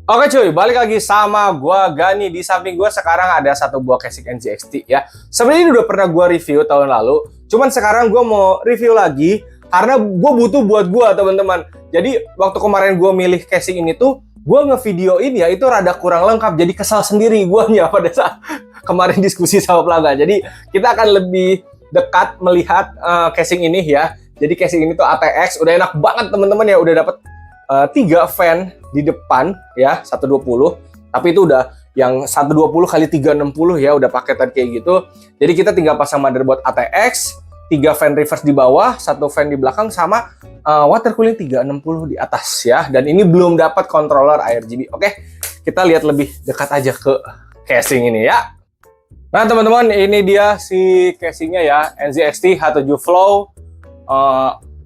Oke cuy, balik lagi sama gua Gani. Di samping gua sekarang ada satu buah casing NZXT ya. Sebenarnya ini udah pernah gua review tahun lalu. Cuman sekarang gua mau review lagi karena gua butuh buat gua teman-teman. Jadi waktu kemarin gua milih casing ini tuh gua ngevideoin ya itu rada kurang lengkap. Jadi kesal sendiri guanya pada saat kemarin diskusi sama pelanggan. Jadi kita akan lebih dekat melihat casing ini ya. Jadi casing ini tuh ATX, udah enak banget teman-teman ya, udah dapet 3 fan di depan ya, 120. Tapi itu udah yang 120 kali 360 ya, udah paketan kayak gitu. Jadi kita tinggal pasang motherboard ATX, 3 fan reverse di bawah, 1 fan di belakang, sama water cooling 360 di atas ya. Dan ini belum dapat controller RGB. Oke, kita lihat lebih dekat aja ke casing ini ya. Nah teman-teman, ini dia si casingnya ya, NZXT H7 Flow.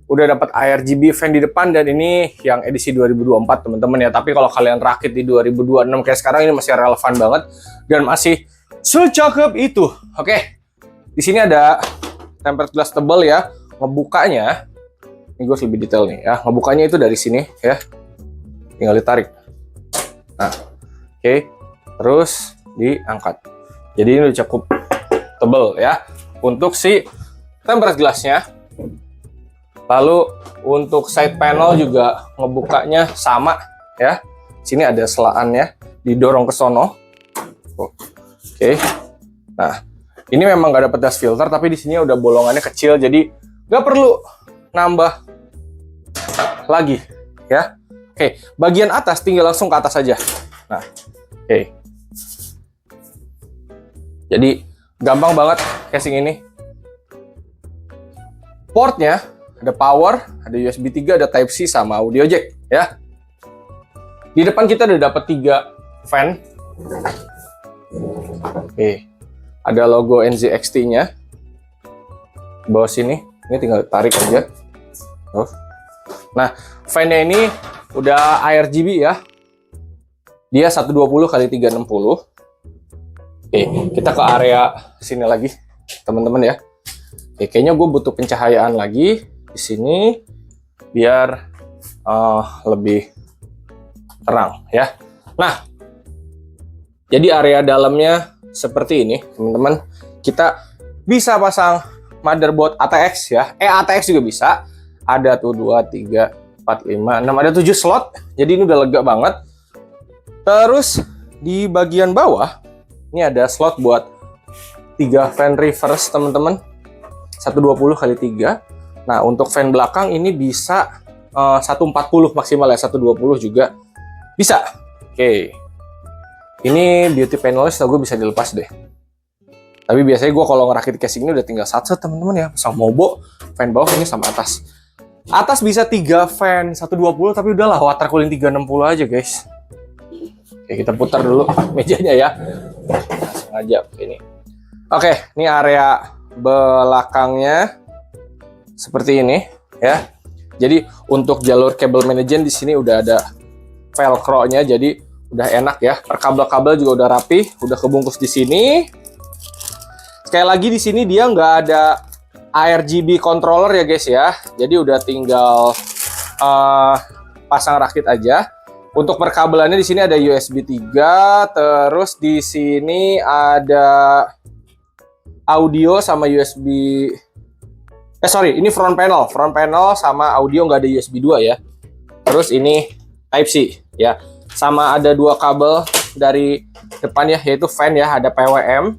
Udah dapat ARGB fan di depan, dan ini yang edisi 2024 teman-teman ya. Tapi kalau kalian rakit di 2026 kayak sekarang, ini masih relevan banget dan masih secakep itu. Oke, di sini ada tempered glass tebal ya. Ngebukanya, ini gue lebih detail nih ya. Ngebukanya itu dari sini ya, tinggal ditarik. Nah, oke, terus diangkat. Jadi ini udah cukup tebal ya untuk si tempered glassnya. Lalu untuk side panel juga ngebukanya sama ya. Sini ada selaannya, didorong ke sono. Oke. Nah, ini memang nggak ada dust filter, tapi di sini udah bolongannya kecil, jadi nggak perlu nambah lagi ya. Oke, bagian atas tinggal langsung ke atas aja. Nah, oke. Jadi gampang banget casing ini. Portnya ada power, ada USB 3, ada Type-C, sama audio jack ya. Di depan kita udah dapat 3 fan. Oke. Ada logo NZXT-nya. Bawah sini, ini tinggal tarik aja. Nah, fan-nya ini udah ARGB ya. Dia 120 kali 360. Oke, kita ke area sini lagi, teman-teman ya. Oke, kayaknya gue butuh pencahayaan lagi di sini biar lebih terang ya. Nah, jadi area dalamnya seperti ini teman-teman. Kita bisa pasang motherboard ATX ya, ATX juga bisa. Ada tuh 2, 3, 4, 5, 6, ada 7 slot. Jadi ini udah lega banget. Terus di bagian bawah ini ada slot buat 3 fan reverse teman-teman, 120 kali 3. Nah, untuk fan belakang ini bisa 140 maksimal ya, 120 juga bisa. Oke. Ini beauty panelnya setahu gue bisa dilepas deh. Tapi biasanya gue kalau ngerakit casing ini udah tinggal satu teman-teman ya. Pasang mobo, fan bawah ini sama atas. Atas bisa 3 fan 120, tapi udahlah water cooling 360 aja guys. Oke, kita putar dulu mejanya ya. Langsung aja ini. Oke, ini area belakangnya seperti ini ya. Jadi untuk jalur kabel manajemen di sini udah ada velcro-nya, jadi udah enak ya. Per kabel-kabel juga udah rapi, udah kebungkus di sini. Sekali lagi di sini dia nggak ada ARGB controller ya guys ya. Jadi udah tinggal pasang rakit aja. Untuk perkabelannya di sini ada USB 3, terus di sini ada audio sama USB. Ini front panel sama audio, nggak ada USB 2 ya. Terus ini Type-C ya. Sama ada 2 kabel dari depan ya, yaitu fan ya, ada PWM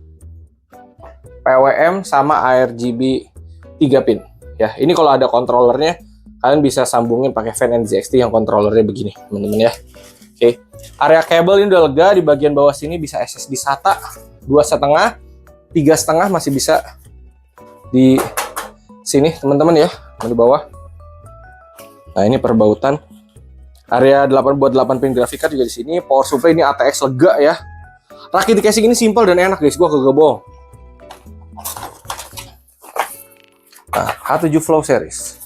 sama ARGB 3 pin ya. Ini kalau ada controllernya kalian bisa sambungin pakai fan NZXT yang controllernya begini teman-teman ya. Oke. Area kabel ini udah lega. Di bagian bawah sini bisa SSD SATA 2,5, 3,5 masih bisa di sini teman-teman ya, di bawah. Nah, ini perbautan. Area 8 buat 8 pin grafik card juga di sini. Power supply ini ATX lega ya. Rakit di casing ini simple dan enak guys, gua kagak bohong. Nah, H7 Flow series.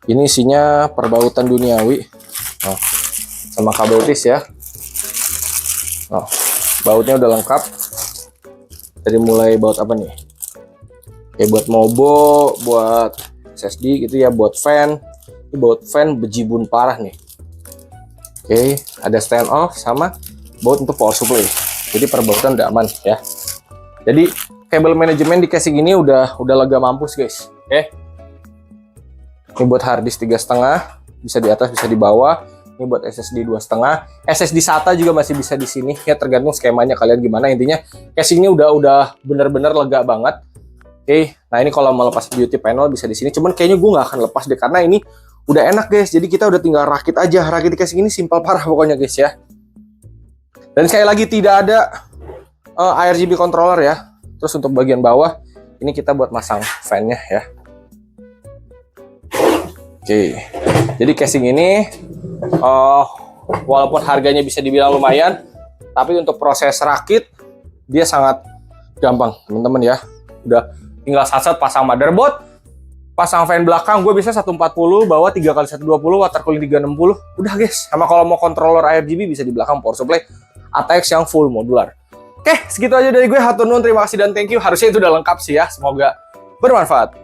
Ini isinya perbautan duniawi. Nah, sama kabel tis ya. Nah, bautnya udah lengkap. Dari mulai baut apa nih? Kayak buat mobo, buat SSD gitu ya, buat fan. Ini baut fan bejibun parah nih. Oke, ada stand off sama baut untuk power supply. Jadi perbautan udah aman ya. Jadi kabel manajemen di casing ini udah lega mampus guys. Oke. Ini buat hard disk 3,5, bisa di atas bisa di bawah. Ini buat SSD 2,5. SSD SATA juga masih bisa di sini ya, tergantung skemanya kalian gimana. Intinya casingnya udah bener-bener lega banget. Oke. Nah ini kalau mau lepas beauty panel bisa di sini. Cuman kayaknya gue nggak akan lepas deh karena ini udah enak guys, jadi kita udah tinggal rakit aja. Rakit di casing ini simpel parah pokoknya guys ya. Dan sekali lagi tidak ada RGB controller ya. Terus untuk bagian bawah, ini kita buat masang fan-nya ya. Oke, jadi casing ini walaupun harganya bisa dibilang lumayan, tapi untuk proses rakit, dia sangat gampang teman-teman ya. Udah tinggal sat-sat pasang motherboard, pasang fan belakang, gue bisa 140, bawah 3x120, water cooling 360. Udah guys, sama kalau mau controller RGB bisa di belakang power supply ATX yang full modular. Oke, segitu aja dari gue. Hatur nuhun, terima kasih dan thank you. Harusnya itu udah lengkap sih ya. Semoga bermanfaat.